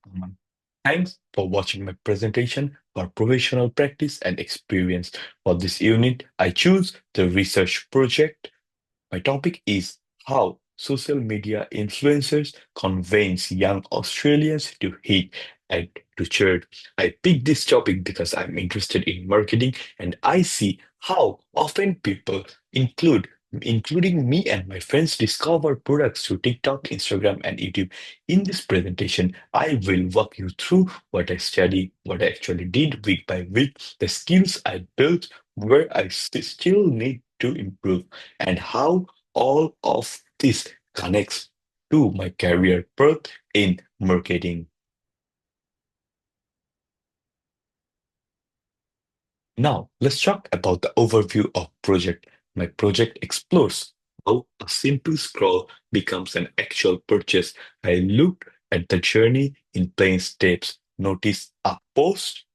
Aman. Thanks for watching my presentation for professional practice and experience. For this unit, I choose the research project. My topic is how social media influencers convince young Australians to hit and to church. I picked this topic because I'm interested in marketing and I see how often people including me and my friends discover products through TikTok, Instagram, and YouTube. In this presentation, I will walk you through what I study, what I actually did week by week, the skills I built, where I still need to improve and how all of this connects to my career path in marketing. Now, let's talk about the overview of project. My project explores how a simple scroll becomes an actual purchase. I looked at the journey in plain steps, notice a post,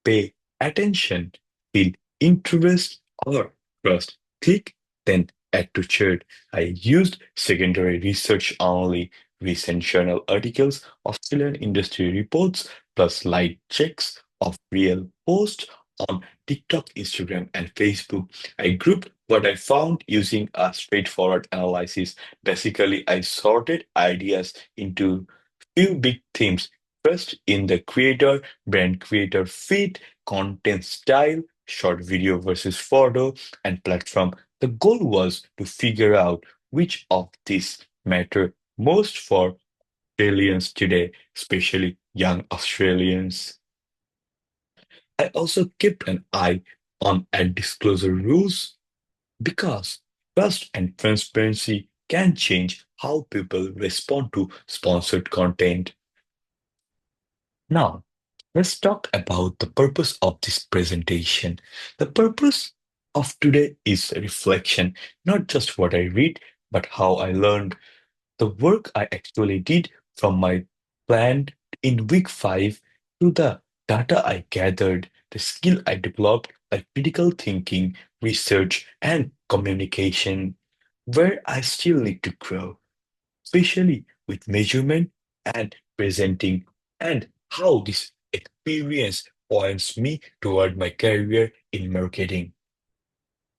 pay attention, feel interest or trust. Click, then add to chart. I used secondary research only, recent journal articles, Australian industry reports, plus light checks of real posts on TikTok, Instagram, and Facebook. I grouped what I found using a straightforward analysis. Basically, I sorted ideas into few big themes. First, in the creator, brand creator feed, content style, short video versus photo, and platform. The goal was to figure out which of these matter most for Australians today, especially young Australians. I also kept an eye on ad disclosure rules because trust and transparency can change how people respond to sponsored content. Now, let's talk about the purpose of this presentation. The purpose of today is reflection, not just what I read, but how I learned. The work I actually did from my plan in week 5 to the data I gathered, the skill I developed, like critical thinking, research, and communication, where I still need to grow, especially with measurement and presenting, and how this experience points me toward my career in marketing.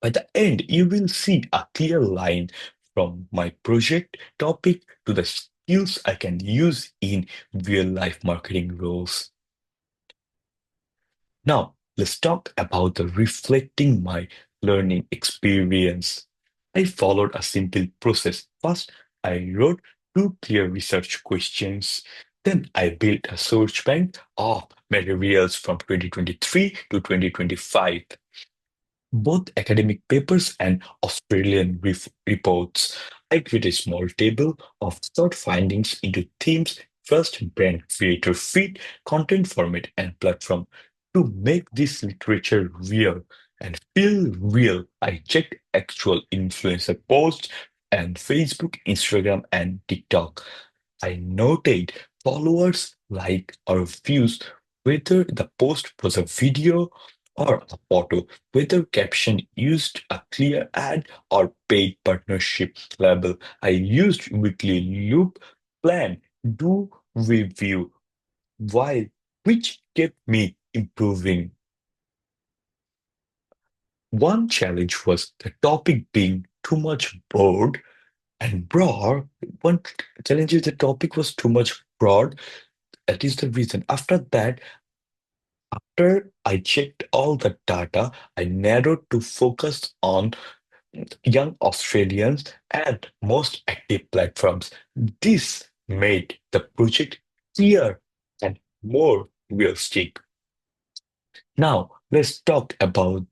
By the end, you will see a clear line from my project topic to the skills I can use in real life marketing roles. Now, let's talk about the reflecting my learning experience. I followed a simple process. First, I wrote two clear research questions. Then I built a search bank of materials from 2023 to 2025, both academic papers and Australian reports. I create a small table of short findings into themes, first brand creator feed, content format, and platform. To make this literature real and feel real, I checked actual influencer posts and Facebook, Instagram, and TikTok. I noted followers, like, or views, whether the post was a video or a photo, whether caption used a clear ad or paid partnership label. I used weekly loop plan, do review, while which kept me improving. One challenge was the topic being too much broad and broad. One challenge is the topic was too much broad. That is the reason. After I checked all the data, I narrowed to focus on young Australians and most active platforms. This made the project clear and more realistic. Now, let's talk about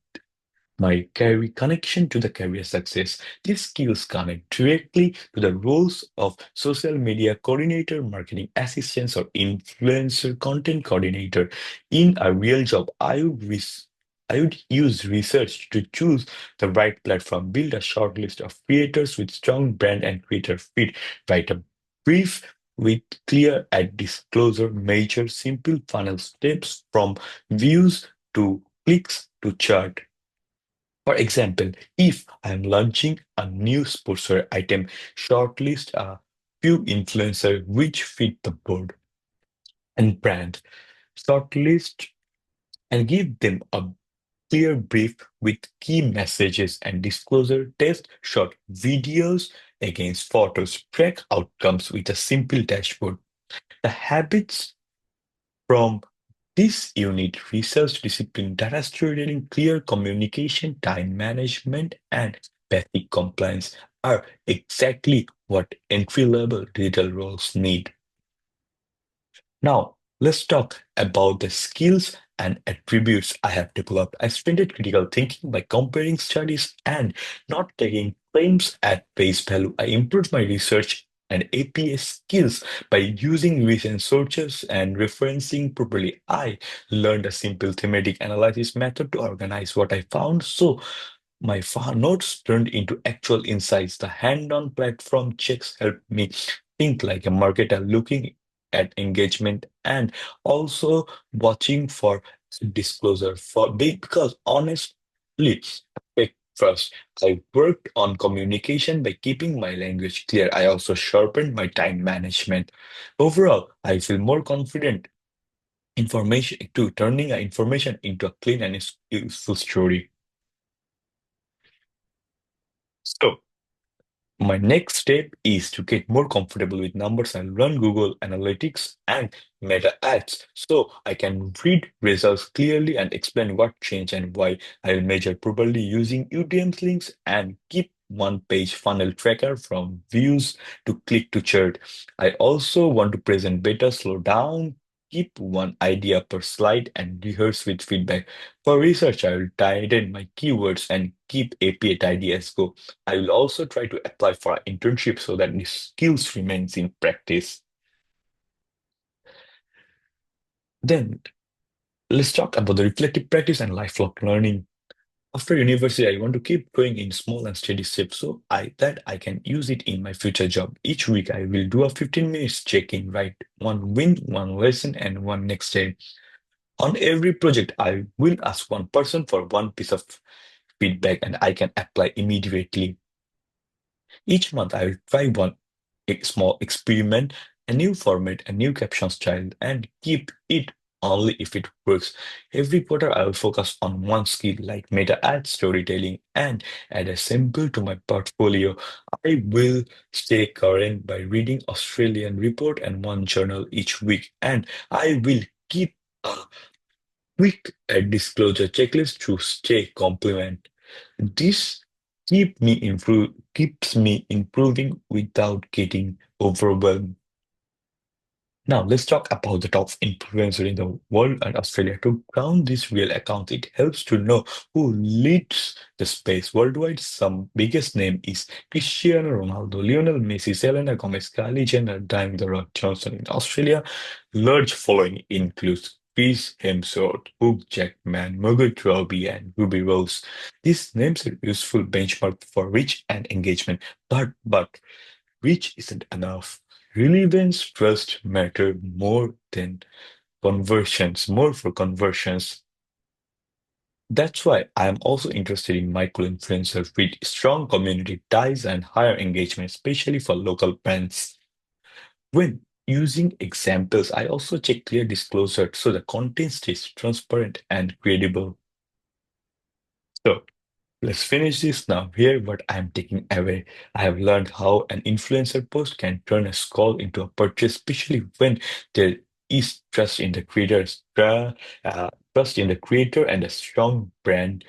my career connection to the career success. These skills connect directly to the roles of social media coordinator, marketing assistants, or influencer content coordinator. In a real job, I would use research to choose the right platform, build a short list of creators with strong brand and creator fit, write a brief with clear ad disclosure, measure simple funnel steps from views to clicks to chart. For example, if I'm launching a new sportswear item, shortlist a few influencers which fit the board. and brand. Shortlist and give them a clear brief with key messages and disclosure. Test short videos against photos. Track outcomes with a simple dashboard. The habits from this unit research discipline, data storytelling, clear communication, time management, and basic compliance are exactly what entry-level digital roles need. Now, let's talk about the skills and attributes I have developed. I strengthened critical thinking by comparing studies and not taking claims at face value. I improved my research and APA skills by using recent sources and referencing properly. I learned a simple thematic analysis method to organize what I found. So my notes turned into actual insights. The hand-on platform checks helped me think like a marketer, looking at engagement and also watching for disclosure for big because honestly, at first I worked on communication by keeping my language clear. I also sharpened my time management. Overall, I feel more confident information to turning information into a clean and useful story. So my next step is to get more comfortable with numbers and run Google Analytics and Meta Ads so I can read results clearly and explain what changed and why. I'll measure properly using UTM's links and keep one page funnel tracker from views to click to chart. I also want to present better, slow down, keep one idea per slide and rehearse with feedback. For research, I will tighten my keywords and keep API tidy as go. I will also try to apply for an internship so that the skills remains in practice. Then let's talk about the reflective practice and lifelong learning. After university, I want to keep going in small and steady steps so I can use it in my future job. Each week I will do a 15 minutes check-in, write one win, one lesson, and one next step. On every project, I will ask one person for one piece of feedback and I can apply immediately. Each month, I will try one small experiment, a new format, a new caption style, and keep it only if it works. Every quarter, I will focus on one skill like meta ad storytelling and add a sample to my portfolio. I will stay current by reading Australian report and one journal each week, and I will keep a quick disclosure checklist to stay compliant. This keeps me improving without getting overwhelmed. Now let's talk about the top influencer in the world and Australia. To ground this real account, it helps to know who leads the space worldwide. Some biggest name is Cristiano Ronaldo, Lionel Messi, Selena Gomez, Kylie Jenner, Dwayne The Rock Johnson. In Australia, large following includes Chris Hemsworth, Hugh Jackman, Margot Robbie, and Ruby Rose. These names are useful benchmark for reach and engagement, but reach isn't enough. Relevance trust matter more than conversions, more for conversions. That's why I am also interested in micro-influencers with strong community ties and higher engagement, especially for local brands. When using examples, I also check clear disclosure so the content stays transparent and credible. So let's finish this now. Here, what I'm taking away. I have learned how an influencer post can turn a scroll into a purchase, especially when there is trust in the creators, trust in the creator, and a strong brand.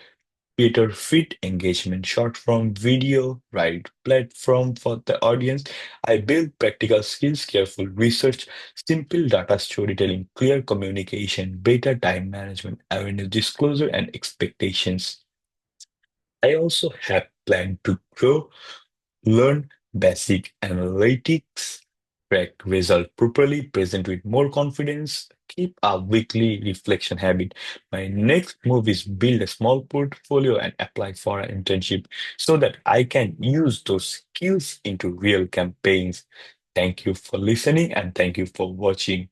Creator fit engagement, short form video, right platform for the audience. I build practical skills, careful research, simple data storytelling, clear communication, better time management, awareness, disclosure, and expectations. I also have planned to grow, learn basic analytics, track result properly, present with more confidence, keep a weekly reflection habit. My next move is build a small portfolio and apply for an internship so that I can use those skills into real campaigns. Thank you for listening and thank you for watching.